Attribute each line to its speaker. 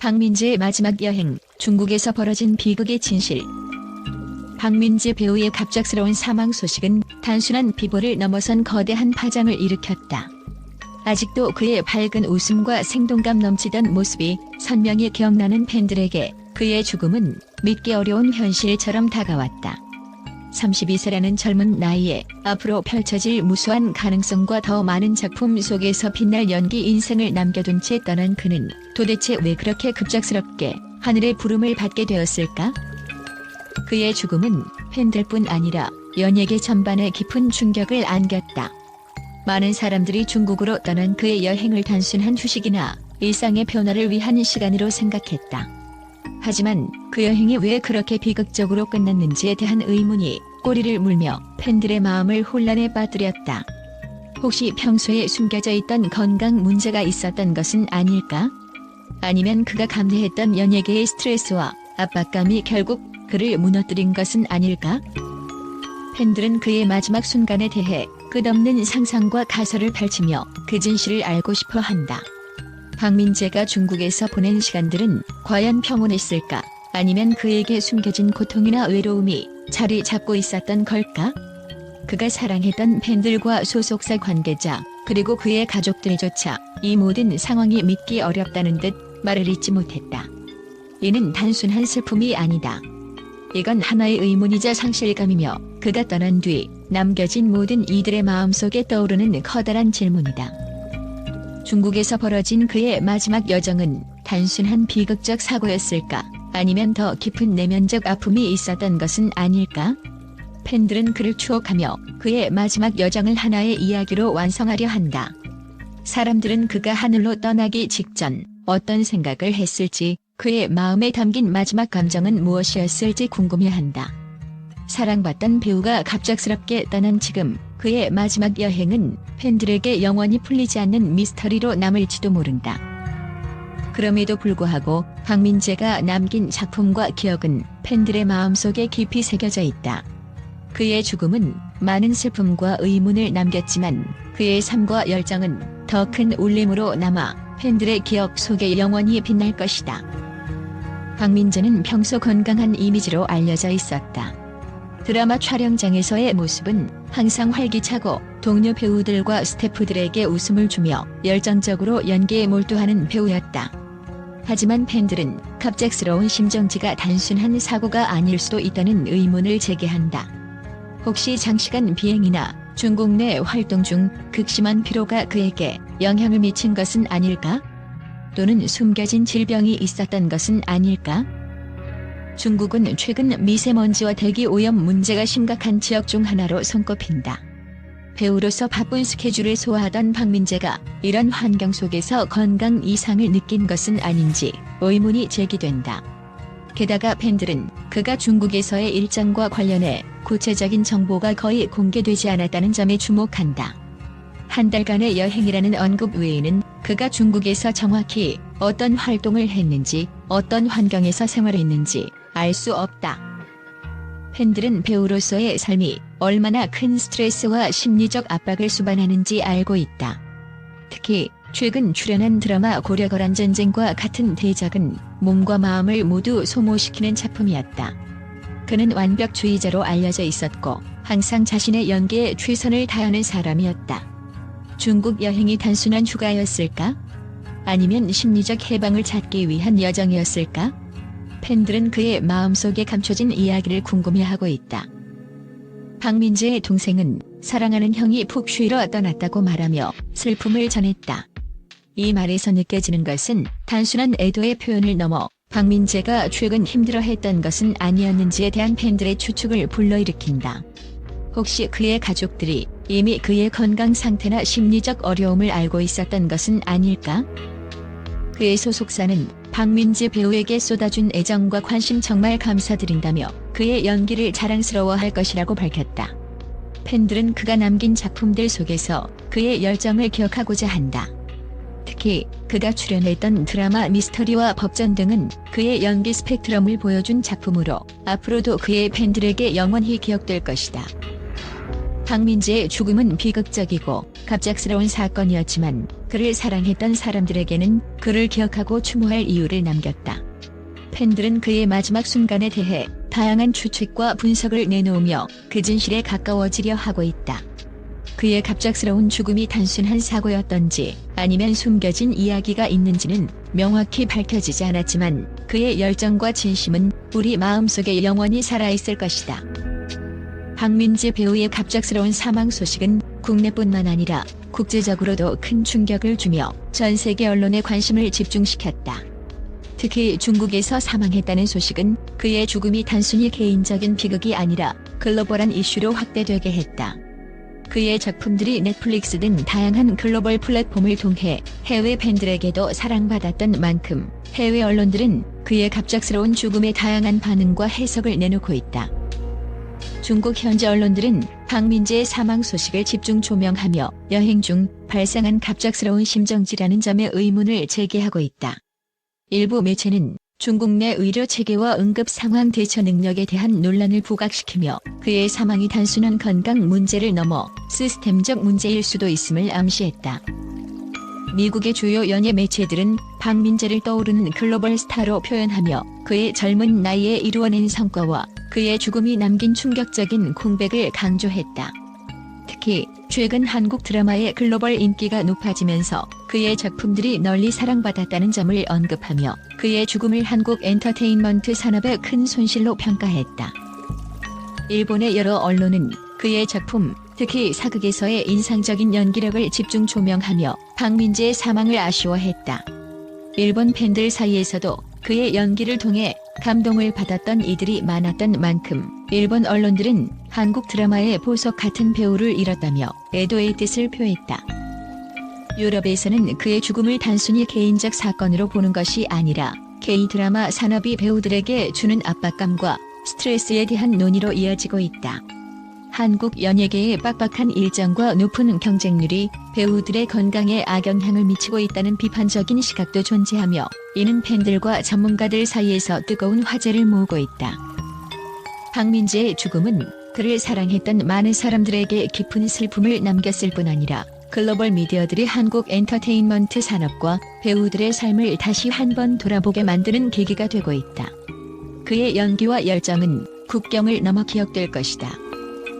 Speaker 1: 박민재의 마지막 여행, 중국에서 벌어진 비극의 진실. 박민재 배우의 갑작스러운 사망 소식은 단순한 비보를 넘어선 거대한 파장을 일으켰다. 아직도 그의 밝은 웃음과 생동감 넘치던 모습이 선명히 기억나는 팬들에게 그의 죽음은 믿기 어려운 현실처럼 다가왔다. 32세라는 젊은 나이에 앞으로 펼쳐질 무수한 가능성과 더 많은 작품 속에서 빛날 연기 인생을 남겨둔 채 떠난 그는 도대체 왜 그렇게 급작스럽게 하늘의 부름을 받게 되었을까? 그의 죽음은 팬들뿐 아니라 연예계 전반에 깊은 충격을 안겼다. 많은 사람들이 중국으로 떠난 그의 여행을 단순한 휴식이나 일상의 변화를 위한 시간으로 생각했다. 하지만 그 여행이 왜 그렇게 비극적으로 끝났는지에 대한 의문이 꼬리를 물며 팬들의 마음을 혼란에 빠뜨렸다. 혹시 평소에 숨겨져 있던 건강 문제가 있었던 것은 아닐까? 아니면 그가 감내했던 연예계의 스트레스와 압박감이 결국 그를 무너뜨린 것은 아닐까? 팬들은 그의 마지막 순간에 대해 끝없는 상상과 가설을 펼치며 그 진실을 알고 싶어 한다. 박민재가 중국에서 보낸 시간들은 과연 평온했을까? 아니면 그에게 숨겨진 고통이나 외로움이 자리 잡고 있었던 걸까? 그가 사랑했던 팬들과 소속사 관계자, 그리고 그의 가족들조차 이 모든 상황이 믿기 어렵다는 듯 말을 잇지 못했다. 이는 단순한 슬픔이 아니다. 이건 하나의 의문이자 상실감이며 그가 떠난 뒤 남겨진 모든 이들의 마음속에 떠오르는 커다란 질문이다. 중국에서 벌어진 그의 마지막 여정은 단순한 비극적 사고였을까? 아니면 더 깊은 내면적 아픔이 있었던 것은 아닐까? 팬들은 그를 추억하며 그의 마지막 여정을 하나의 이야기로 완성하려 한다. 사람들은 그가 하늘로 떠나기 직전 어떤 생각을 했을지, 그의 마음에 담긴 마지막 감정은 무엇이었을지 궁금해한다. 사랑받던 배우가 갑작스럽게 떠난 지금, 그의 마지막 여행은 팬들에게 영원히 풀리지 않는 미스터리로 남을지도 모른다. 그럼에도 불구하고 박민재가 남긴 작품과 기억은 팬들의 마음속에 깊이 새겨져 있다. 그의 죽음은 많은 슬픔과 의문을 남겼지만 그의 삶과 열정은 더 큰 울림으로 남아 팬들의 기억 속에 영원히 빛날 것이다. 박민재는 평소 건강한 이미지로 알려져 있었다. 드라마 촬영장에서의 모습은 항상 활기차고 동료 배우들과 스태프들에게 웃음을 주며 열정적으로 연기에 몰두하는 배우였다. 하지만 팬들은 갑작스러운 심정지가 단순한 사고가 아닐 수도 있다는 의문을 제기한다. 혹시 장시간 비행이나 중국 내 활동 중 극심한 피로가 그에게 영향을 미친 것은 아닐까? 또는 숨겨진 질병이 있었던 것은 아닐까? 중국은 최근 미세먼지와 대기 오염 문제가 심각한 지역 중 하나로 손꼽힌다. 배우로서 바쁜 스케줄을 소화하던 박민재가 이런 환경 속에서 건강 이상을 느낀 것은 아닌지 의문이 제기된다. 게다가 팬들은 그가 중국에서의 일정과 관련해 구체적인 정보가 거의 공개되지 않았다는 점에 주목한다. 한 달간의 여행이라는 언급 외에는 그가 중국에서 정확히 어떤 활동을 했는지, 어떤 환경에서 생활했는지 알 수 없다. 팬들은 배우로서의 삶이 얼마나 큰 스트레스와 심리적 압박을 수반하는지 알고 있다. 특히 최근 출연한 드라마 고려거란 전쟁과 같은 대작은 몸과 마음을 모두 소모시키는 작품이었다. 그는 완벽주의자로 알려져 있었고 항상 자신의 연기에 최선을 다하는 사람이었다. 중국 여행이 단순한 휴가였을까? 아니면 심리적 해방을 찾기 위한 여정이었을까? 팬들은 그의 마음속에 감춰진 이야기를 궁금해하고 있다. 박민재의 동생은 사랑하는 형이 푹 쉬러 떠났다고 말하며 슬픔을 전했다. 이 말에서 느껴지는 것은 단순한 애도의 표현을 넘어 박민재가 최근 힘들어했던 것은 아니었는지에 대한 팬들의 추측을 불러일으킨다. 혹시 그의 가족들이 이미 그의 건강 상태나 심리적 어려움을 알고 있었던 것은 아닐까? 그의 소속사는 박민재 배우에게 쏟아준 애정과 관심 정말 감사드린다며 그의 연기를 자랑스러워할 것이라고 밝혔다. 팬들은 그가 남긴 작품들 속에서 그의 열정을 기억하고자 한다. 특히 그가 출연했던 드라마 미스터리와 법전 등은 그의 연기 스펙트럼을 보여준 작품으로 앞으로도 그의 팬들에게 영원히 기억될 것이다. 박민재의 죽음은 비극적이고 갑작스러운 사건이었지만 그를 사랑했던 사람들에게는 그를 기억하고 추모할 이유를 남겼다. 팬들은 그의 마지막 순간에 대해 다양한 추측과 분석을 내놓으며 그 진실에 가까워지려 하고 있다. 그의 갑작스러운 죽음이 단순한 사고였던지 아니면 숨겨진 이야기가 있는지는 명확히 밝혀지지 않았지만 그의 열정과 진심은 우리 마음속에 영원히 살아있을 것이다. 박민재 배우의 갑작스러운 사망 소식은 국내뿐만 아니라 국제적으로도 큰 충격을 주며 전 세계 언론의 관심을 집중시켰다. 특히 중국에서 사망했다는 소식은 그의 죽음이 단순히 개인적인 비극이 아니라 글로벌한 이슈로 확대되게 했다. 그의 작품들이 넷플릭스 등 다양한 글로벌 플랫폼을 통해 해외 팬들에게도 사랑받았던 만큼 해외 언론들은 그의 갑작스러운 죽음에 다양한 반응과 해석을 내놓고 있다. 중국 현지 언론들은 박민재의 사망 소식을 집중 조명하며 여행 중 발생한 갑작스러운 심정지라는 점에 의문을 제기하고 있다. 일부 매체는 중국 내 의료 체계와 응급 상황 대처 능력에 대한 논란을 부각시키며 그의 사망이 단순한 건강 문제를 넘어 시스템적 문제일 수도 있음을 암시했다. 미국의 주요 연예 매체들은 박민재를 떠오르는 글로벌 스타로 표현하며 그의 젊은 나이에 이루어낸 성과와 그의 죽음이 남긴 충격적인 공백을 강조했다. 특히 최근 한국 드라마의 글로벌 인기가 높아지면서 그의 작품들이 널리 사랑받았다는 점을 언급하며 그의 죽음을 한국 엔터테인먼트 산업의 큰 손실로 평가했다. 일본의 여러 언론은 그의 작품, 특히 사극에서의 인상적인 연기력을 집중 조명하며 박민재의 사망을 아쉬워했다. 일본 팬들 사이에서도 그의 연기를 통해 감동을 받았던 이들이 많았던 만큼 일본 언론들은 한국 드라마의 보석 같은 배우를 잃었다며 애도의 뜻을 표했다. 유럽에서는 그의 죽음을 단순히 개인적 사건으로 보는 것이 아니라 K-드라마 산업이 배우들에게 주는 압박감과 스트레스에 대한 논의로 이어지고 있다. 한국 연예계의 빡빡한 일정과 높은 경쟁률이 배우들의 건강에 악영향을 미치고 있다는 비판적인 시각도 존재하며 이는 팬들과 전문가들 사이에서 뜨거운 화제를 모으고 있다. 박민재의 죽음은 그를 사랑했던 많은 사람들에게 깊은 슬픔을 남겼을 뿐 아니라 글로벌 미디어들이 한국 엔터테인먼트 산업과 배우들의 삶을 다시 한번 돌아보게 만드는 계기가 되고 있다. 그의 연기와 열정은 국경을 넘어 기억될 것이다.